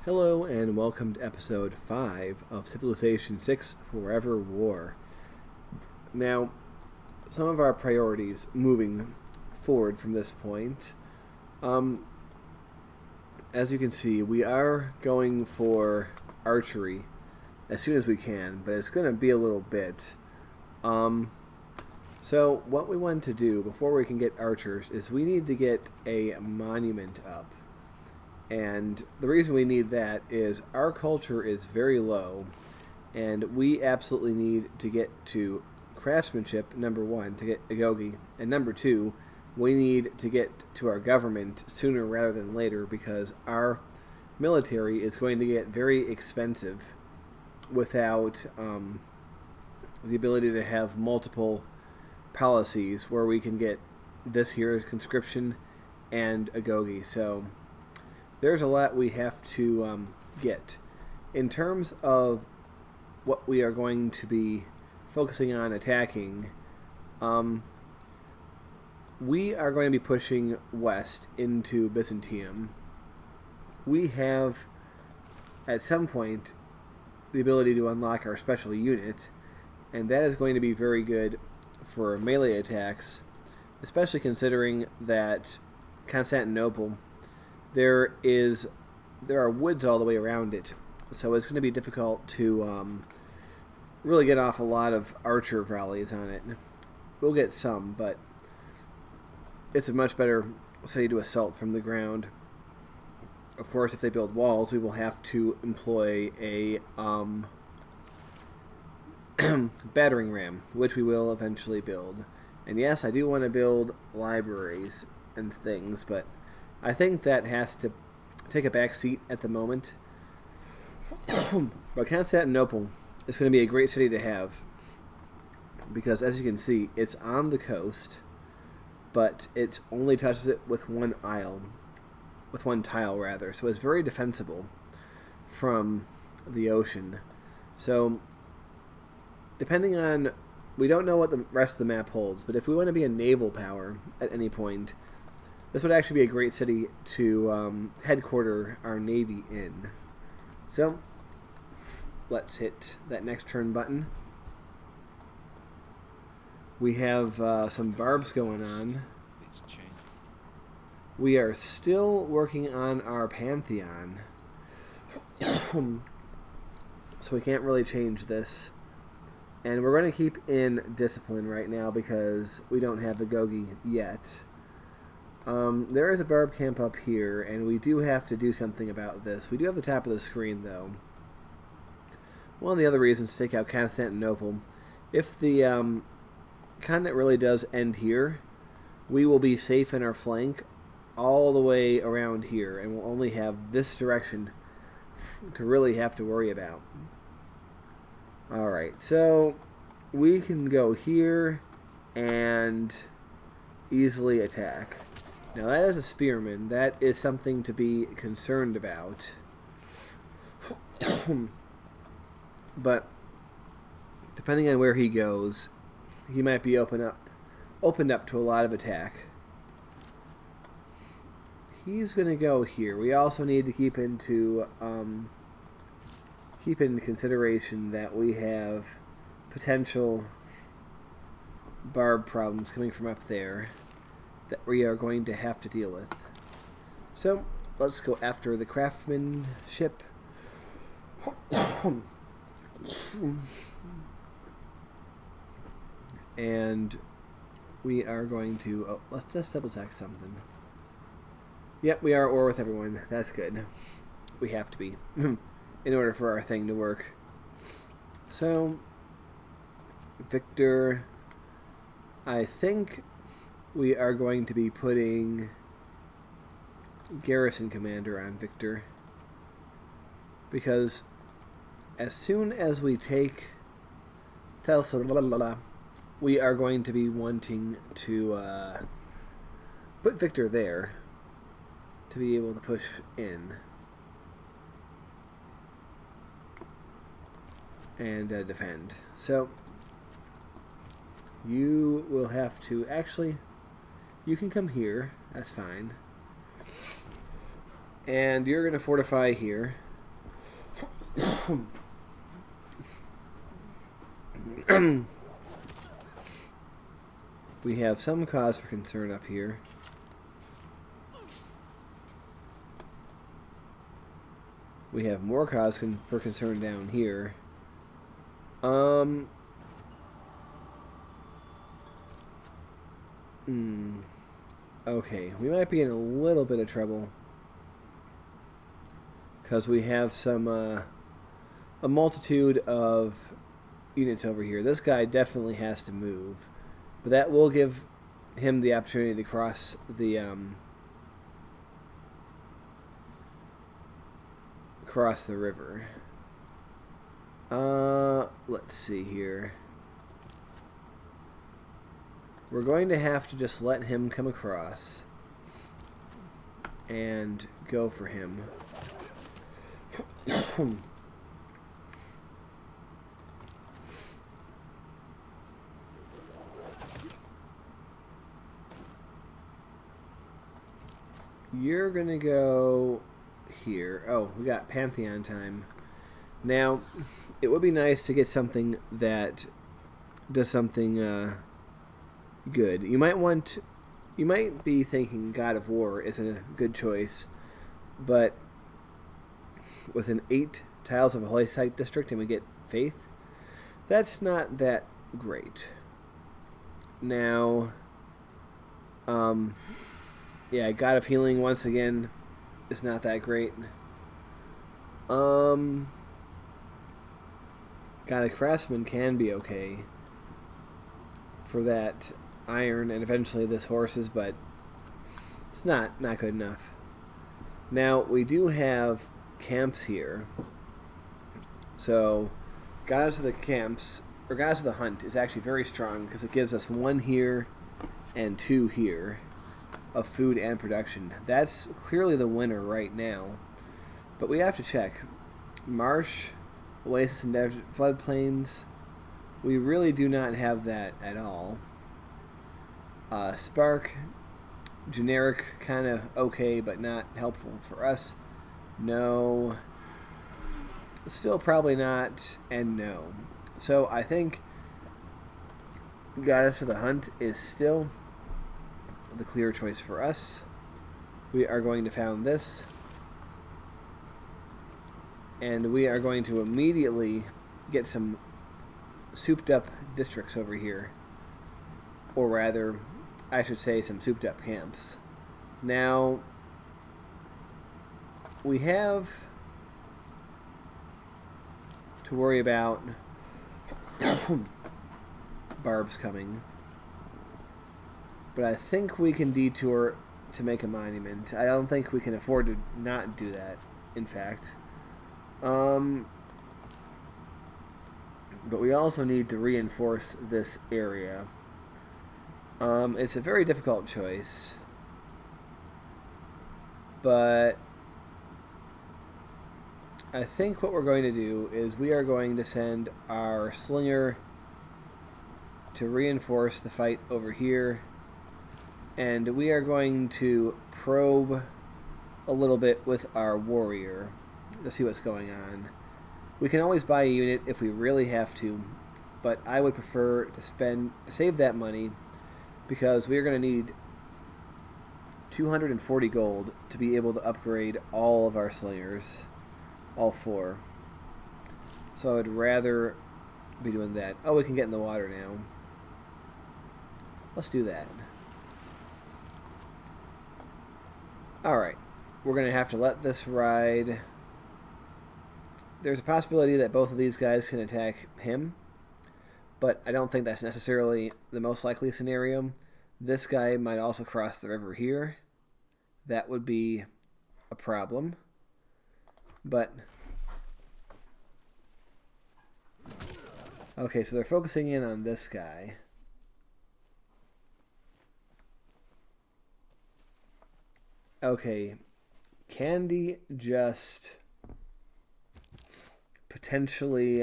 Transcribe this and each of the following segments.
Hello and welcome to episode 5 of Civilization 6 Forever War. Now, some of our priorities moving forward from this point. As you can see, we are going for archery as soon as we can, but it's going to be a little bit. So what we want to do before we can get archers is we need to get a monument up. And the reason we need that is our culture is very low, and we absolutely need to get to craftsmanship, number one, to get agoge, and number two, we need to get to our government sooner rather than later because our military is going to get very expensive without the ability to have multiple policies where we can get this here as conscription and agoge. So there's a lot we have to get. In terms of what we are going to be focusing on attacking, we are going to be pushing west into Byzantium. We have, at some point, the ability to unlock our special unit, and that is going to be very good for melee attacks, especially considering that Constantinople, there are woods all the way around it, so it's going to be difficult to really get off a lot of archer volleys on it. We'll get some, but it's a much better city to assault from the ground. Of course, if they build walls, we will have to employ a battering ram, which we will eventually build. And yes, I do want to build libraries and things, but I think that has to take a back seat at the moment. But Constantinople is going to be a great city to have because, as you can see, it's on the coast, but it only touches it with one tile rather. So it's very defensible from the ocean. So depending on, we don't know what the rest of the map holds, but if we want to be a naval power at any point, this would actually be a great city to headquarter our navy in. So, let's hit that next turn button. We have some barbs going on. We are still working on our Pantheon. So we can't really change this. And we're going to keep in discipline right now because we don't have the Gogi yet. There is a barb camp up here, and we do have to do something about this. We do have the top of the screen, though. One of the other reasons to take out Constantinople, if the continent really does end here, we will be safe in our flank all the way around here, and we'll only have this direction to really have to worry about. Alright, so we can go here and easily attack. Now that is a spearman. That is something to be concerned about. But depending on where he goes, he might be opened up to a lot of attack. He's going to go here. We also need to keep into consideration that we have potential barb problems coming from up there that we are going to have to deal with. So, let's go after the craftsmanship. And we are going to... Oh, let's just double check something. Yep, we are at war with everyone. That's good. We have to be. In order for our thing to work. So, Victor, I think we are going to be putting garrison commander on Victor, because as soon as we take Thessaloniki, we are going to be wanting to put Victor there to be able to push in and defend. So you will have to actually, you can come here, that's fine, and you're going to fortify here. We have some cause for concern up here. We have more cause for concern down here. Okay, we might be in a little bit of trouble. Because we have some, a multitude of units over here. This guy definitely has to move. But that will give him the opportunity to cross the, river. Let's see here. We're going to have to just let him come across and go for him. You're gonna go here. Oh, we got Pantheon time. Now, it would be nice to get something that does something good. You might be thinking God of War isn't a good choice, but with an 8 tiles of a holy site district and we get faith, that's not that great. Now, yeah, God of Healing once again is not that great. God of Craftsman can be okay for that iron and eventually this horses, but it's not good enough. Now, we do have camps here. So, Goddess of the Camps, or Goddess of the Hunt, is actually very strong because it gives us 1 here and 2 here of food and production. That's clearly the winner right now. But we have to check. Marsh, Oasis, and Desert Floodplains. We really do not have that at all. Spark, generic, kind of okay, but not helpful for us. No. Still probably not, and no. So I think Goddess of the Hunt is still the clear choice for us. We are going to found this. And we are going to immediately get some souped up districts over here. Or rather, I should say some souped up camps. Now, we have to worry about Barbs coming. But I think we can detour to make a monument. I don't think we can afford to not do that, in fact. But we also need to reinforce this area. It's a very difficult choice. But I think what we're going to do is we are going to send our slinger to reinforce the fight over here. And we are going to probe a little bit with our warrior to see what's going on. We can always buy a unit if we really have to, but I would prefer to save that money because we are going to need 240 gold to be able to upgrade all of our slingers, all 4. So I would rather be doing that. Oh, we can get in the water now. Let's do that. Alright, we're going to have to let this ride. There's a possibility that both of these guys can attack him, but I don't think that's necessarily the most likely scenario. This guy might also cross the river here. That would be a problem. But okay, so they're focusing in on this guy. Okay, Candy just potentially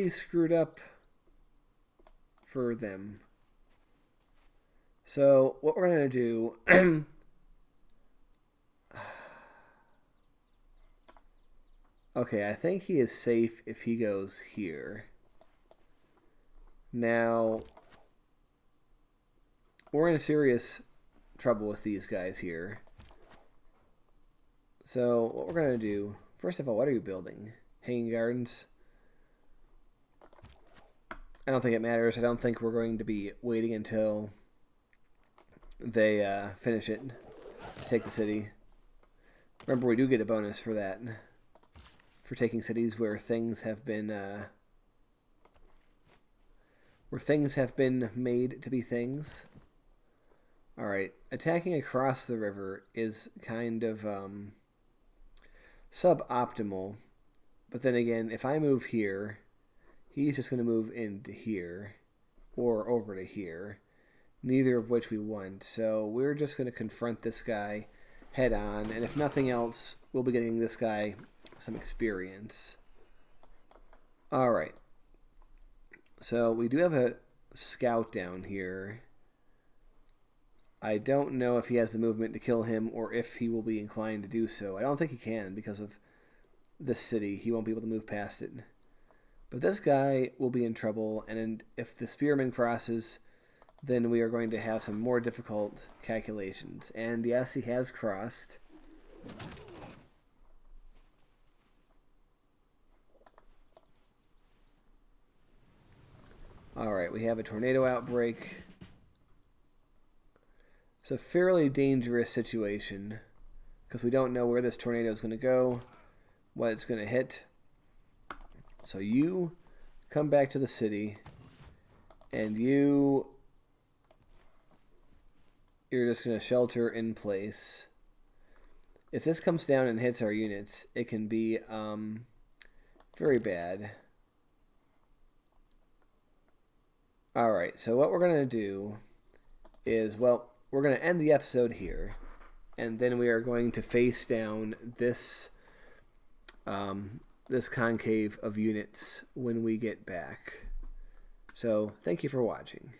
screwed up for them. So what we're going to do Okay, I think he is safe if he goes here. Now, we're in serious trouble with these guys here. So, what we're going to do... First of all, what are you building? Hanging gardens? I don't think it matters. I don't think we're going to be waiting until they finish it to take the city. Remember, we do get a bonus for that. For taking cities where things have been made to be things. Alright, attacking across the river is kind of suboptimal. But then again, if I move here, he's just going to move into here or over to here, neither of which we want. So we're just going to confront this guy head on, and if nothing else, we'll be getting this guy some experience. Alright. So we do have a scout down here. I don't know if he has the movement to kill him or if he will be inclined to do so. I don't think he can because of this city. He won't be able to move past it. But this guy will be in trouble, and if the spearman crosses, then we are going to have some more difficult calculations. And yes, he has crossed. Alright, we have a tornado outbreak. It's a fairly dangerous situation because we don't know where this tornado is going to go, what it's going to hit. So you come back to the city, and you're just going to shelter in place. If this comes down and hits our units, it can be very bad. Alright, so what we're going to do is, well, we're going to end the episode here, and then we are going to face down this this concave of units when we get back. So, thank you for watching.